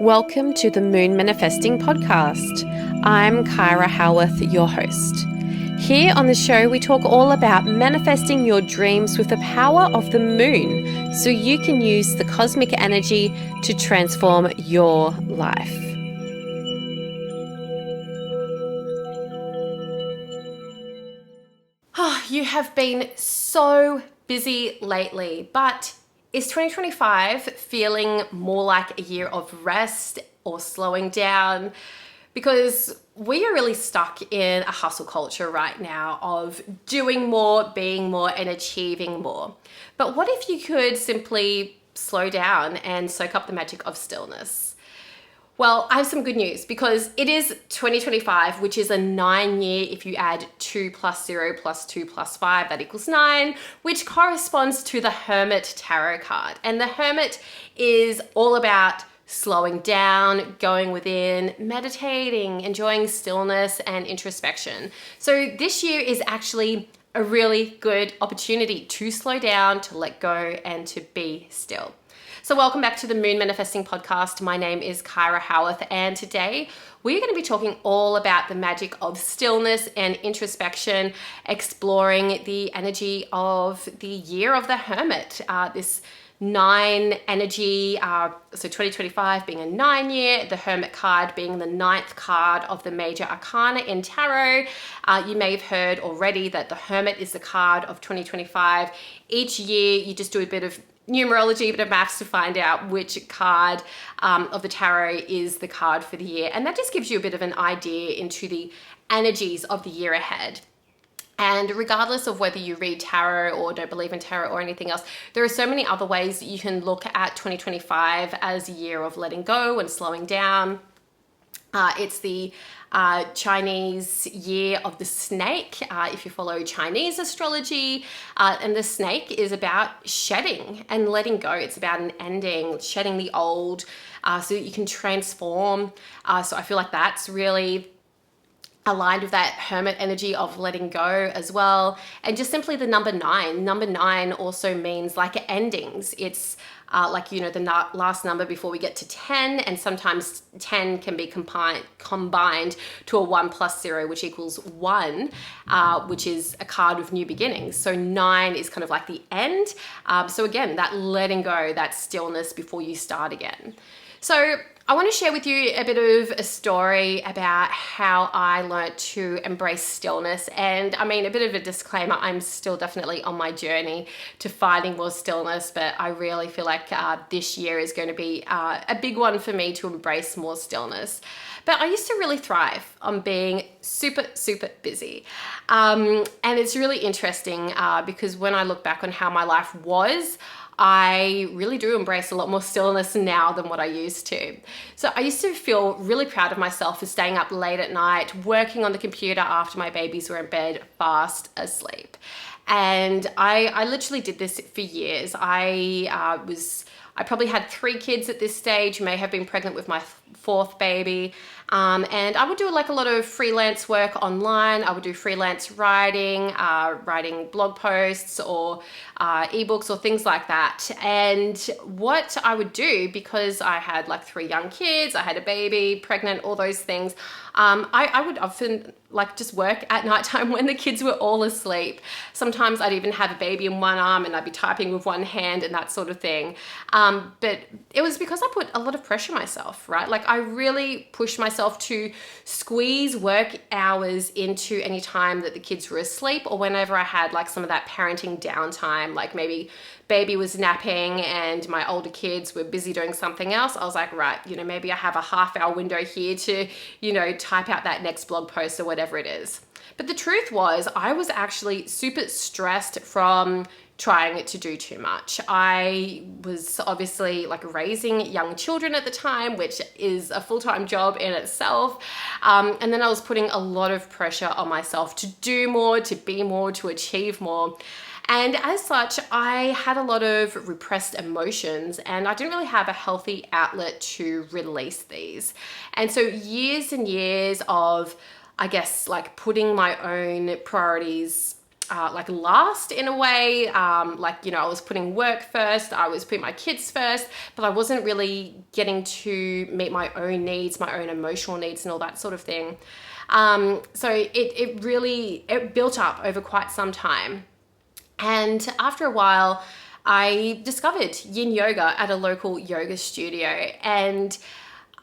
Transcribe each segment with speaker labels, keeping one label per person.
Speaker 1: Welcome to the Moon Manifesting Podcast. I'm Kyra Howearth, your host. Here on the show, we talk all about manifesting your dreams with the power of the moon so you can use the cosmic energy to transform your life. Oh, you have been so busy lately, but is 2025 feeling more like a year of rest or slowing down? Because we are really stuck in a hustle culture right now of doing more, being more, and achieving more. But what if you could simply slow down and soak up the magic of stillness? Well, I have some good news because it is 2025, which is a 9-year. If you add 2 plus 0 plus 2 plus 5, that equals 9, which corresponds to the Hermit tarot card. And the Hermit is all about slowing down, going within, meditating, enjoying stillness and introspection. So this year is actually a really good opportunity to slow down, to let go, and to be still. So welcome back to the Moon Manifesting Podcast. My name is Kyra Howearth, and today we're going to be talking all about the magic of stillness and introspection, exploring the energy of the year of the Hermit, this 9 energy, so 2025 being a 9-year, the Hermit card being the 9th card of the Major Arcana in tarot. You may have heard already that the Hermit is the card of 2025. Each year you just do a bit of numerology, a bit of maths to find out which card of the tarot is the card for the year. And that just gives you a bit of an idea into the energies of the year ahead. And regardless of whether you read tarot or don't believe in tarot or anything else, there are so many other ways that you can look at 2025 as a year of letting go and slowing down. It's the Chinese year of the snake, if you follow Chinese astrology, and the snake is about shedding and letting go. It's about an ending, shedding the old, so that you can transform. So I feel like that's really aligned with that Hermit energy of letting go as well. And just simply the number 9. Number 9 also means like endings. It's like, you know, the last number before we get to 10, and sometimes 10 can be combined to a 1 plus 0, which equals 1, which is a card of new beginnings. So 9 is kind of like the end. So again, that letting go, that stillness before you start again. So I want to share with you a bit of a story about how I learnt to embrace stillness. And I mean, a bit of a disclaimer, I'm still definitely on my journey to finding more stillness, but I really feel like this year is going to be a big one for me to embrace more stillness. But I used to really thrive on being super, super busy. And it's really interesting because when I look back on how my life was, I really do embrace a lot more stillness now than what I used to. So I used to feel really proud of myself for staying up late at night, working on the computer after my babies were in bed, fast asleep. And I literally did this for years. I probably had 3 kids at this stage, may have been pregnant with my 4th baby. And I would do like a lot of freelance work online. I would do freelance writing, writing blog posts or ebooks or things like that. And what I would do, because I had like 3 young kids, I had a baby, pregnant, all those things, I would often like just work at nighttime when the kids were all asleep. Sometimes I'd even have a baby in one arm and I'd be typing with one hand and that sort of thing. But it was because I put a lot of pressure on myself, right? Like I really pushed myself to squeeze work hours into any time that the kids were asleep or whenever I had like some of that parenting downtime, like maybe baby was napping and my older kids were busy doing something else. I was like, right, you know, maybe I have a half-hour window here to, you know, type out that next blog post or whatever it is. But the truth was I was actually super stressed from trying to do too much. I was obviously like raising young children at the time, which is a full-time job in itself. And then I was putting a lot of pressure on myself to do more, to be more, to achieve more. And as such, I had a lot of repressed emotions and I didn't really have a healthy outlet to release these. And so years and years of, I guess, like putting my own priorities like last in a way. Like, you know, I was putting work first, I was putting my kids first, but I wasn't really getting to meet my own needs, my own emotional needs and all that sort of thing. So it built up over quite some time. And after a while, I discovered yin yoga at a local yoga studio. And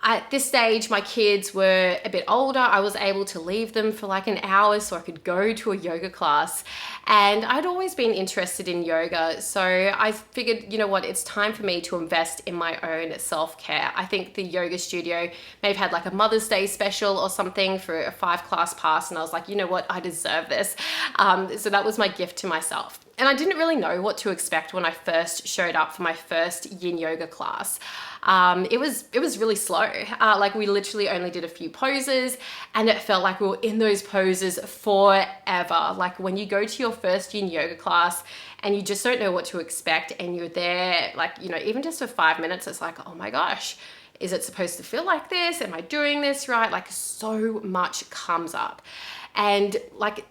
Speaker 1: at this stage, my kids were a bit older. I was able to leave them for like an hour so I could go to a yoga class. And I'd always been interested in yoga. So I figured, you know what, it's time for me to invest in my own self-care. I think the yoga studio may have had like a Mother's Day special or something for a 5-class pass. And I was like, you know what, I deserve this. So that was my gift to myself. And I didn't really know what to expect when I first showed up for my first yin yoga class. It was really slow. Like we literally only did a few poses and it felt like we were in those poses forever. Like when you go to your first yin yoga class and you just don't know what to expect and you're there, like, you know, even just for 5 minutes, it's like, oh my gosh, is it supposed to feel like this? Am I doing this right? Like so much comes up. And like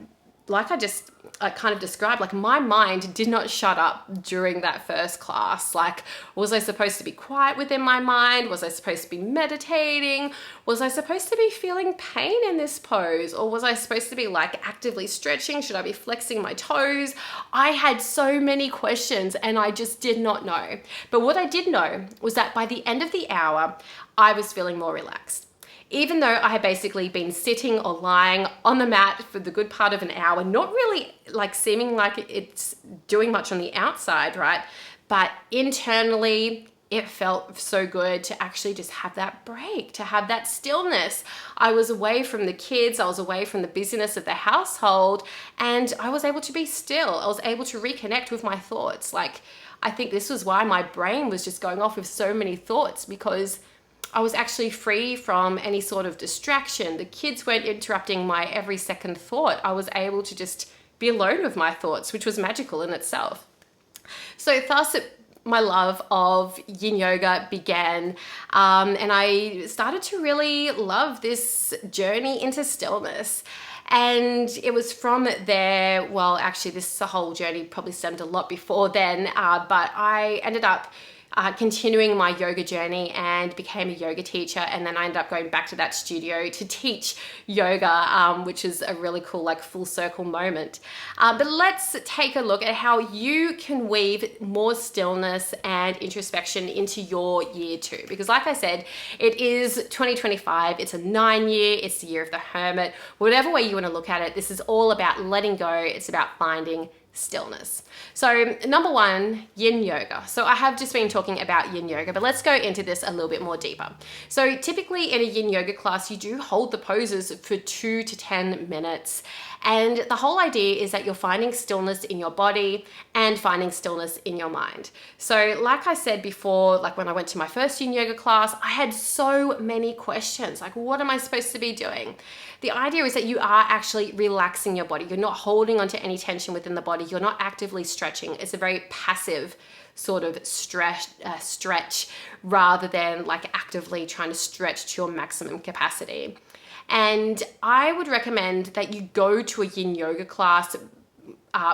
Speaker 1: I just kind of described, like my mind did not shut up during that first class. Like, was I supposed to be quiet within my mind? Was I supposed to be meditating? Was I supposed to be feeling pain in this pose? Or was I supposed to be like actively stretching? Should I be flexing my toes? I had so many questions and I just did not know. But what I did know was that by the end of the hour, I was feeling more relaxed. Even though I had basically been sitting or lying on the mat for the good part of an hour, not really like seeming like it's doing much on the outside, right? But internally, it felt so good to actually just have that break, to have that stillness. I was away from the kids, I was away from the busyness of the household, and I was able to be still. I was able to reconnect with my thoughts. Like, I think this was why my brain was just going off with so many thoughts, because I was actually free from any sort of distraction. The kids weren't interrupting my every second thought. I was able to just be alone with my thoughts, which was magical in itself. So thus, my love of yin yoga began, and I started to really love this journey into stillness. And it was from there, well, actually this whole journey probably stemmed a lot before then, but I ended up continuing my yoga journey and became a yoga teacher. And then I ended up going back to that studio to teach yoga, which is a really cool, like full circle moment. But let's take a look at how you can weave more stillness and introspection into your year too. Because like I said, it is 2025. It's a 9-year, it's the year of the Hermit. Whatever way you want to look at it, this is all about letting go. It's about finding stillness. So number one, yin yoga. So I have just been talking about yin yoga, but let's go into this a little bit more deeper. So typically in a yin yoga class, you do hold the poses for 2 to 10 minutes. And the whole idea is that you're finding stillness in your body and finding stillness in your mind. So like I said before, like when I went to my first yin yoga class, I had so many questions. Like, what am I supposed to be doing? The idea is that you are actually relaxing your body. You're not holding onto any tension within the body. You're not actively stretching. It's a very passive sort of stretch rather than like actively trying to stretch to your maximum capacity. And I would recommend that you go to a yin yoga class,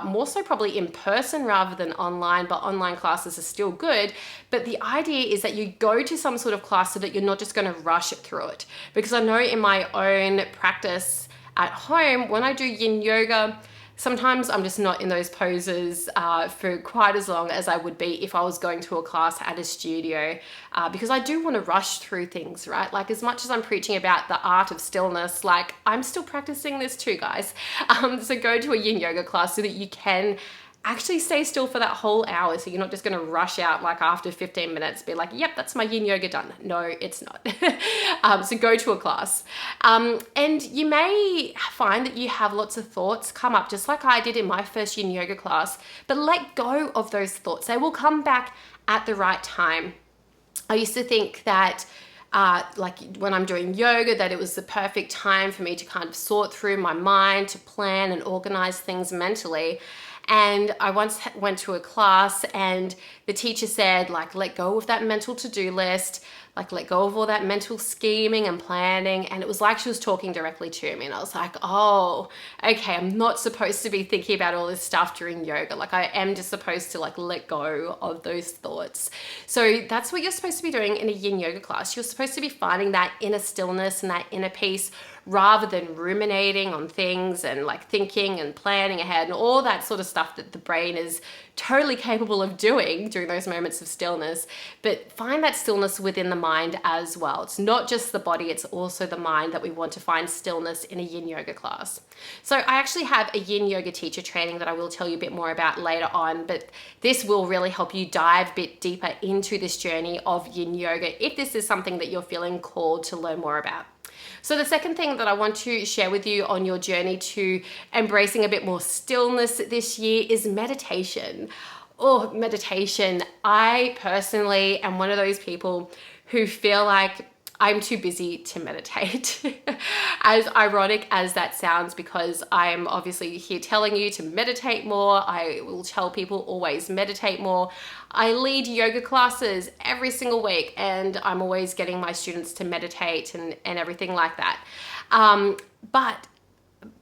Speaker 1: more so probably in person rather than online, but online classes are still good. But the idea is that you go to some sort of class so that you're not just going to rush through it. Because I know in my own practice at home, when I do yin yoga, sometimes I'm just not in those poses for quite as long as I would be if I was going to a class at a studio, because I do want to rush through things, right? Like, as much as I'm preaching about the art of stillness, like I'm still practicing this too, guys. So go to a yin yoga class so that you can actually stay still for that whole hour, so you're not just going to rush out like after 15 minutes, be like, yep, that's my yin yoga done. No, it's not. So go to a class. And you may find that you have lots of thoughts come up, just like I did in my first yin yoga class, but let go of those thoughts. They will come back at the right time. I used to think that like when I'm doing yoga, that it was the perfect time for me to kind of sort through my mind, to plan and organize things mentally. And I once went to a class and the teacher said, like, let go of that mental to-do list, like let go of all that mental scheming and planning. And it was like she was talking directly to me. And I was like, oh, okay, I'm not supposed to be thinking about all this stuff during yoga. Like I am just supposed to like let go of those thoughts. So that's what you're supposed to be doing in a yin yoga class. You're supposed to be finding that inner stillness and that inner peace rather than ruminating on things and like thinking and planning ahead and all that sort of stuff that the brain is totally capable of doing during those moments of stillness. But find that stillness within the mind as well. It's not just the body, it's also the mind that we want to find stillness in a yin yoga class. So I actually have a yin yoga teacher training that I will tell you a bit more about later on, but this will really help you dive a bit deeper into this journey of yin yoga if this is something that you're feeling called to learn more about. So the second thing that I want to share with you on your journey to embracing a bit more stillness this year is meditation. Oh, meditation. I personally am one of those people who feel like I'm too busy to meditate. As ironic as that sounds, because I'm obviously here telling you to meditate more. I will tell people always meditate more. I lead yoga classes every single week and I'm always getting my students to meditate and everything like that. But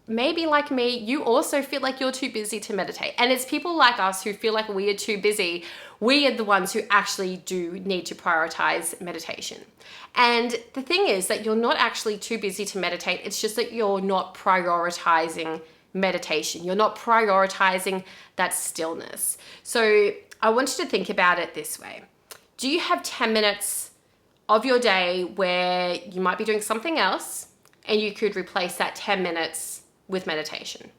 Speaker 1: maybe like me, you also feel like you're too busy to meditate. And it's people like us who feel like we are too busy. We are the ones who actually do need to prioritize meditation. And the thing is that you're not actually too busy to meditate. It's just that you're not prioritizing meditation. You're not prioritizing that stillness. So I want you to think about it this way. Do you have 10 minutes of your day where you might be doing something else and you could replace that 10 minutes with meditation?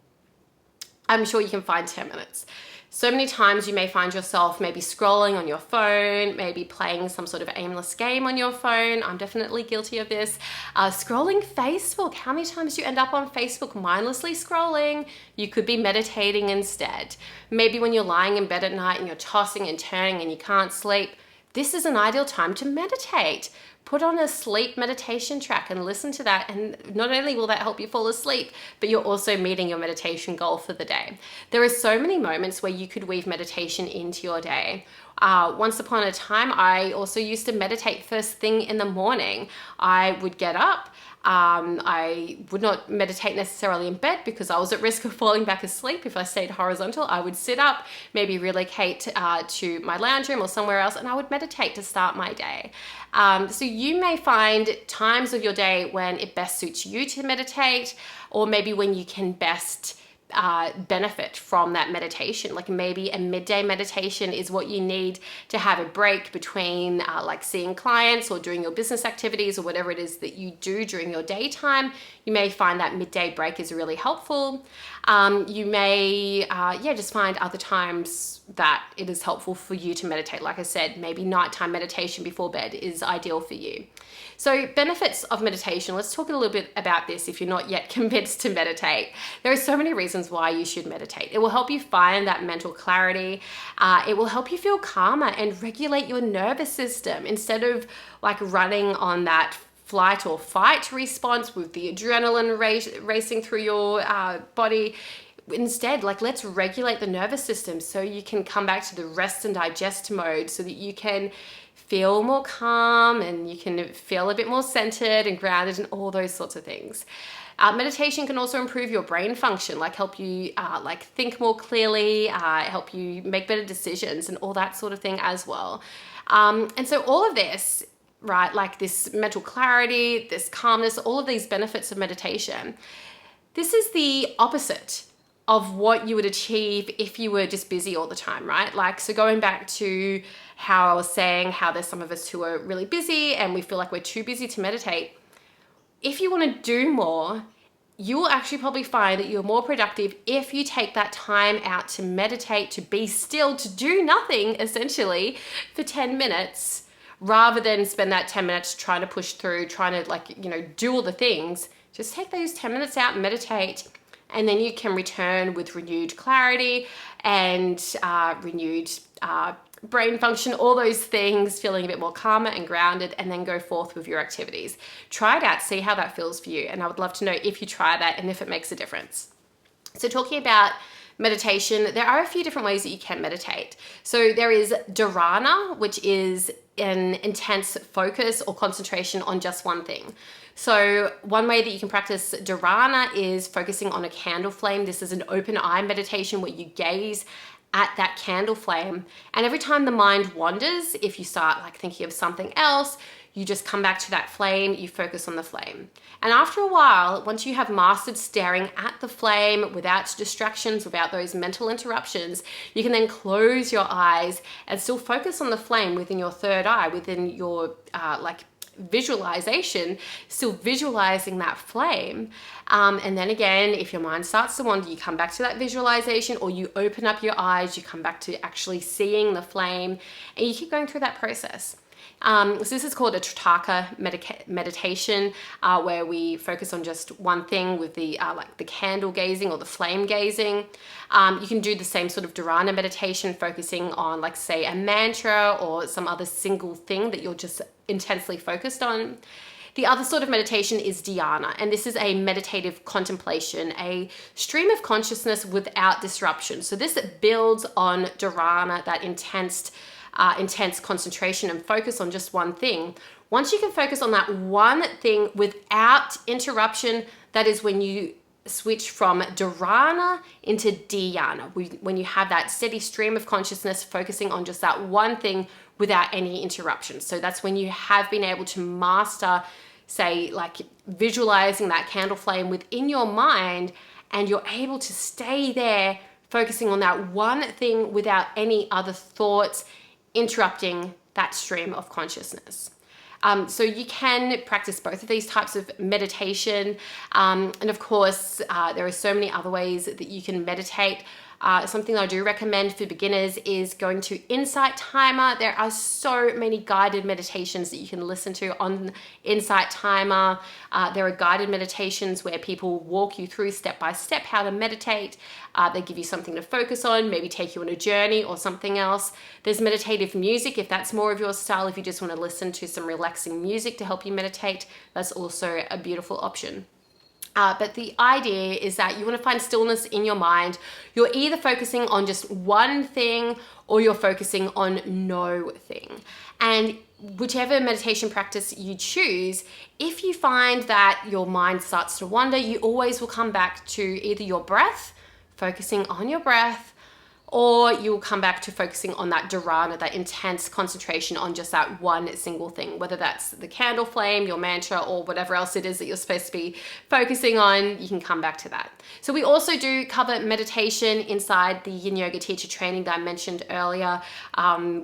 Speaker 1: I'm sure you can find 10 minutes. So many times you may find yourself maybe scrolling on your phone, maybe playing some sort of aimless game on your phone. I'm definitely guilty of this. Scrolling Facebook. How many times do you end up on Facebook mindlessly scrolling? You could be meditating instead. Maybe when you're lying in bed at night and you're tossing and turning and you can't sleep, this is an ideal time to meditate. Put on a sleep meditation track and listen to that. And not only will that help you fall asleep, but you're also meeting your meditation goal for the day. There are so many moments where you could weave meditation into your day. Once upon a time, I also used to meditate first thing in the morning. I would get up. I would not meditate necessarily in bed because I was at risk of falling back asleep. If I stayed horizontal, I would sit up, maybe relocate to my lounge room or somewhere else, and I would meditate to start my day. So you may find times of your day when it best suits you to meditate, or maybe when you can best benefit from that meditation. Like maybe a midday meditation is what you need to have a break between like seeing clients or doing your business activities or whatever it is that you do during your daytime. You may find that midday break is really helpful. You may just find other times that it is helpful for you to meditate. Like I said, maybe nighttime meditation before bed is ideal for you. So benefits of meditation, let's talk a little bit about this if you're not yet convinced to meditate. There are so many reasons why you should meditate. It will help you find that mental clarity. It will help you feel calmer and regulate your nervous system instead of like running on that flight or fight response with the adrenaline racing through your body. Instead, like let's regulate the nervous system so you can come back to the rest and digest mode so that you can feel more calm and you can feel a bit more centered and grounded and all those sorts of things. Meditation can also improve your brain function, like help you like think more clearly, help you make better decisions and all that sort of thing as well. And so all of this, right, like this mental clarity, this calmness, all of these benefits of meditation, this is the opposite of what you would achieve if you were just busy all the time, right? Like, so going back to how I was saying how there's some of us who are really busy and we feel like we're too busy to meditate. If you want to do more, you will actually probably find that you're more productive if you take that time out to meditate, to be still, to do nothing essentially for 10 minutes, rather than spend that 10 minutes trying to push through, trying to like, do all the things. Just take those 10 minutes out and meditate. And then you can return with renewed clarity and renewed brain function, all those things, feeling a bit more calmer and grounded, and then go forth with your activities. Try it out, see how that feels for you. And I would love to know if you try that and if it makes a difference. So talking about meditation, there are a few different ways that you can meditate. So there is dharana, which is an intense focus or concentration on just one thing. So one way that you can practice dharana is focusing on a candle flame. This is an open eye meditation where you gaze at that candle flame. And every time the mind wanders, if you start like thinking of something else, you just come back to that flame, you focus on the flame. And after a while, once you have mastered staring at the flame without distractions, without those mental interruptions, you can then close your eyes and still focus on the flame within your third eye, within your visualization, still visualizing that flame. And then again, if your mind starts to wander, you come back to that visualization, or you open up your eyes, you come back to actually seeing the flame, and you keep going through that process. So this is called a Tritaka meditation, where we focus on just one thing with the like the candle gazing or the flame gazing. You can do the same sort of dharana meditation, focusing on, like, say, a mantra or some other single thing that you're just intensely focused on. The other sort of meditation is dhyana, and this is a meditative contemplation, a stream of consciousness without disruption. So this builds on dharana, that intense concentration and focus on just one thing. Once you can focus on that one thing without interruption, that is when you switch from dharana into dhyana, when you have that steady stream of consciousness focusing on just that one thing without any interruptions. So that's when you have been able to master, say, like visualizing that candle flame within your mind, and you're able to stay there focusing on that one thing without any other thoughts interrupting that stream of consciousness. So you can practice both of these types of meditation. And of course, there are so many other ways that you can meditate. Something I do recommend for beginners is going to Insight Timer. There are so many guided meditations that you can listen to on Insight Timer. There are guided meditations where people walk you through step by step how to meditate. They give you something to focus on, maybe take you on a journey or something else. There's meditative music if that's more of your style. If you just want to listen to some relaxing music to help you meditate, that's also a beautiful option. But the idea is that you want to find stillness in your mind. You're either focusing on just one thing or you're focusing on no thing. And whichever meditation practice you choose, if you find that your mind starts to wander, you always will come back to either your breath, focusing on your breath, or you'll come back to focusing on that dharana, that intense concentration on just that one single thing, whether that's the candle flame, your mantra, or whatever else it is that you're supposed to be focusing on. You can come back to that. So we also do cover meditation inside the Yin Yoga teacher training that I mentioned earlier.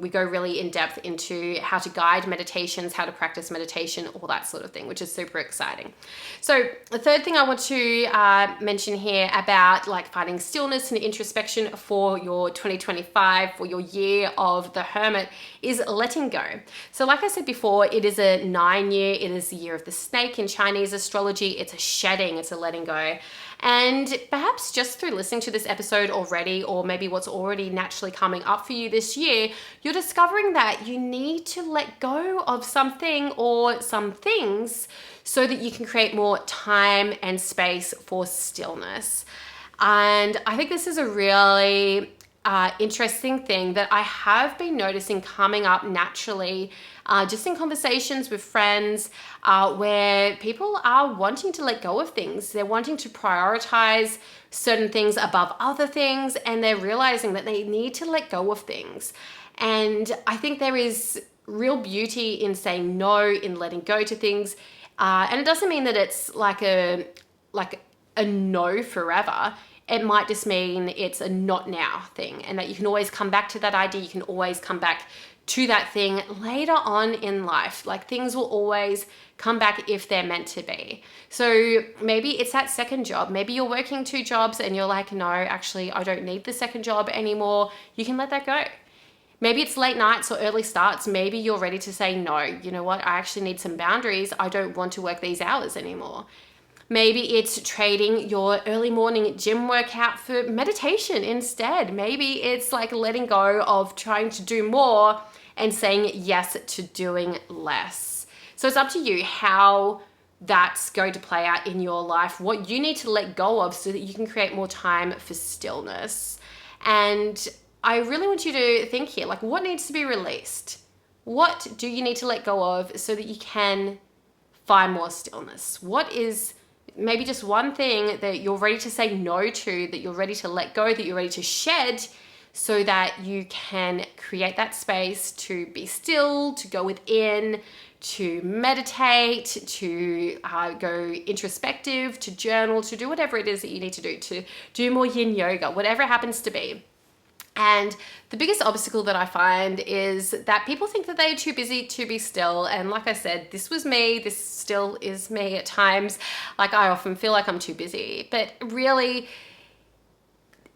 Speaker 1: We go really in depth into how to guide meditations, how to practice meditation, all that sort of thing, which is super exciting. So the third thing I want to mention here about like finding stillness and introspection for your 2025, for your year of the Hermit, is letting go. So like I said before, it is a 9-year, it is the year of the snake in Chinese astrology. It's a shedding, it's a letting go. And perhaps just through listening to this episode already, or maybe what's already naturally coming up for you this year, you're discovering that you need to let go of something or some things so that you can create more time and space for stillness. And I think this is a really interesting thing that I have been noticing coming up naturally just in conversations with friends where people are wanting to let go of things. They're wanting to prioritize certain things above other things, and they're realizing that they need to let go of things. And I think there is real beauty in saying no, in letting go to things. And it doesn't mean that it's like a no forever. It might just mean it's a not now thing, and that you can always come back to that idea. You can always come back to that thing later on in life. Like, things will always come back if they're meant to be. So maybe it's that second job. Maybe you're working 2 jobs and you're like, no, actually, I don't need the second job anymore. You can let that go. Maybe it's late nights or early starts. Maybe you're ready to say, no, you know what? I actually need some boundaries. I don't want to work these hours anymore. Maybe it's trading your early morning gym workout for meditation instead. Maybe it's like letting go of trying to do more and saying yes to doing less. So it's up to you how that's going to play out in your life, what you need to let go of so that you can create more time for stillness. And I really want you to think here, like, what needs to be released? What do you need to let go of so that you can find more stillness? What is maybe just one thing that you're ready to say no to, that you're ready to let go, that you're ready to shed, so that you can create that space to be still, to go within, to meditate, to go introspective, to journal, to do whatever it is that you need to do more yin yoga, whatever it happens to be. And the biggest obstacle that I find is that people think that they're too busy to be still. And like I said, this was me. This still is me at times. Like, I often feel like I'm too busy. But really,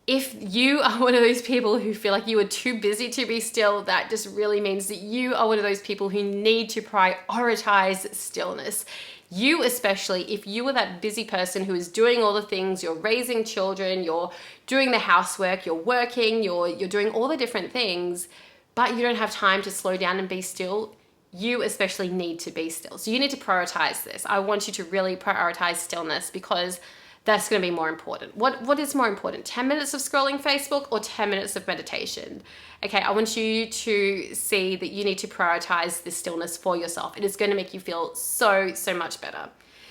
Speaker 1: if you are one of those people who feel like you are too busy to be still, that just really means that you are one of those people who need to prioritize stillness. You especially, if you are that busy person who is doing all the things, you're raising children, you're doing the housework, you're working, you're doing all the different things, but you don't have time to slow down and be still, you especially need to be still. So you need to prioritize this. I want you to really prioritize stillness, because that's going to be more important. What is more important? 10 minutes of scrolling Facebook or 10 minutes of meditation? Okay, I want you to see that you need to prioritize this stillness for yourself. It is going to make you feel so much better.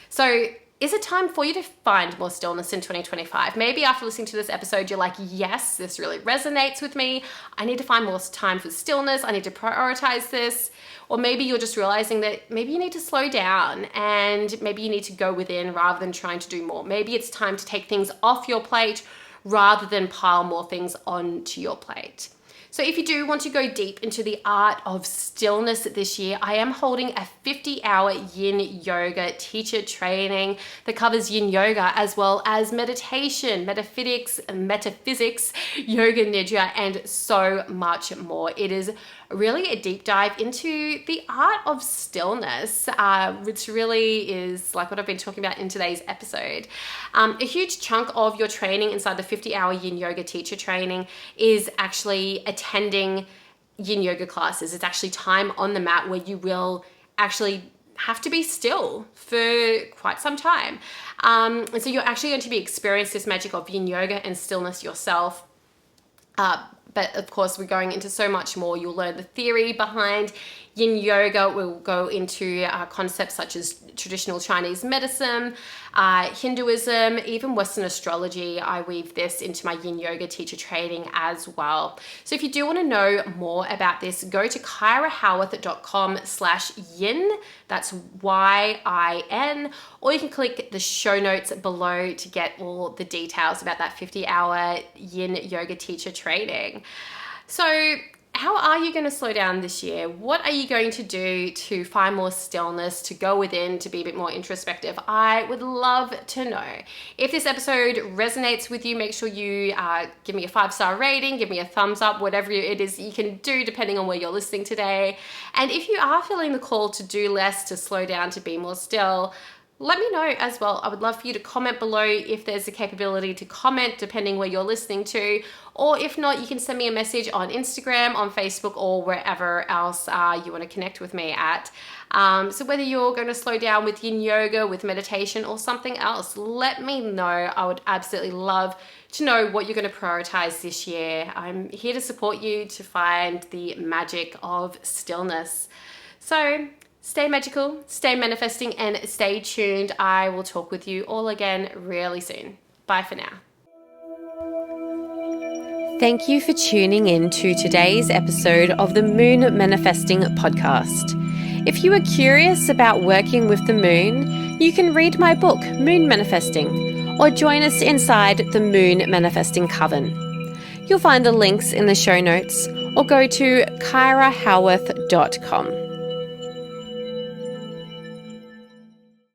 Speaker 1: So is it time for you to find more stillness in 2025? Maybe after listening to this episode, you're like, yes, this really resonates with me. I need to find more time for stillness. I need to prioritize this. Or maybe you're just realizing that maybe you need to slow down and maybe you need to go within rather than trying to do more. Maybe it's time to take things off your plate rather than pile more things onto your plate. So if you do want to go deep into the art of stillness this year, I am holding a 50-hour yin yoga teacher training that covers yin yoga as well as meditation, metaphysics, yoga nidra, and so much more. It is really a deep dive into the art of stillness, which really is like what I've been talking about in today's episode. A huge chunk of your training inside the 50-hour yin yoga teacher training is actually attending yin yoga classes. It's actually time on the mat where you will actually have to be still for quite some time. And so you're actually going to be experiencing this magic of yin yoga and stillness yourself. But of course, we're going into so much more. You'll learn the theory behind yin yoga. We'll go into concepts such as traditional Chinese medicine, Hinduism, even Western astrology. I weave this into my yin yoga teacher training as well. So if you do want to know more about this, go to kyrahowearth.com/yin. That's YIN. Or you can click the show notes below to get all the details about that 50-hour yin yoga teacher training. So how are you going to slow down this year? What are you going to do to find more stillness, to go within, to be a bit more introspective? I would love to know. If this episode resonates with you, make sure you give me a 5-star rating, give me a thumbs up, whatever it is you can do depending on where you're listening today. And if you are feeling the call to do less, to slow down, to be more still, let me know as well. I would love for you to comment below if there's a capability to comment depending where you're listening to. Or if not, you can send me a message on Instagram, on Facebook, or wherever else you want to connect with me at. So whether you're going to slow down with yin yoga, with meditation, or something else, let me know. I would absolutely love to know what you're going to prioritize this year. I'm here to support you to find the magic of stillness. So stay magical, stay manifesting, and stay tuned. I will talk with you all again really soon. Bye for now. Thank you for tuning in to today's episode of the Moon Manifesting Podcast. If you are curious about working with the moon, you can read my book, Moon Manifesting, or join us inside the Moon Manifesting Coven. You'll find the links in the show notes, or go to kyrahowearth.com.